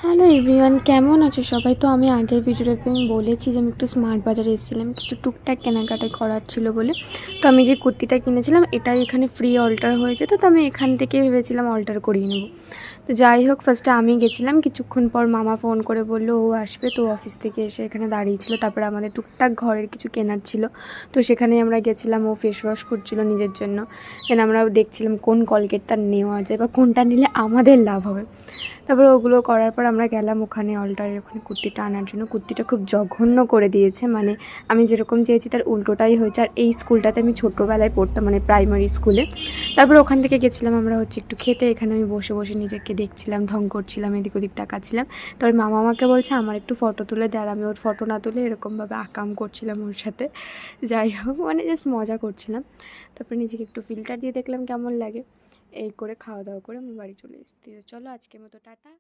Hello everyone, কেমন আছো সবাই? তো আমি আগের ভিডিওটাতে আমি বলেছি যে আমি একটু স্মার্ট বাজারে এসেছিলাম কিছু টুকটাক কেনাকাটা করার ছিল বলে। তো আমি যে কুর্তিটা কিনেছিলাম এটাই এখানে ফ্রি অল্টার হয়েছে, তো আমি এখান থেকে ভেবেছিলাম অল্টার করিয়ে নেব। তো যাই হোক, ফার্স্টে আমি গেছিলাম, কিছুক্ষণ পর মামা ফোন করে বললো ও আসবে, তো অফিস থেকে এসে এখানে দাঁড়িয়েছিল। তারপরে আমাদের টুকটাক ঘরের কিছু কেনার ছিল, তো সেখানে আমরা গেছিলাম। ও ফেস ওয়াশ করছিল নিজের জন্য, দেন আমরাও দেখছিলাম কোন কলগেটটা নেওয়া যায় বা কোনটা নিলে আমাদের লাভ হবে। তারপরে ওগুলো করার পর আমরা গেলাম ওখানে অল্টারের ওখানে কুর্তিটা আনার জন্য। কুর্তিটা খুব জঘন্য করে দিয়েছে, মানে আমি যেরকম চেয়েছি তার উল্টোটাই হয়েছে। আর এই স্কুলটাতে আমি ছোটোবেলায় পড়তাম, মানে প্রাইমারি স্কুলে। তারপরে ওখান থেকে গেছিলাম আমরা একটু খেতে। এখানে আমি বসে বসে নিজেকে দেখছিলাম, ঢং করছিলাম, এদিক ওদিক তাকাচ্ছিলাম। তারপর মামা আমাকে বলছে আমার একটু ফটো তুলে দেয়, আর আমি ওর ফটো না তুলে এরকমভাবে আকাম করছিলাম ওর সাথে। যাই হোক, মানে জাস্ট মজা করছিলাম। তারপরে নিজেকে একটু ফিল্টার দিয়ে দেখলাম কেমন লাগে। এই করে খাওয়া দাওয়া করে আমি বাড়ি চলে এসেছি। চলো আজকের মতো টাটা।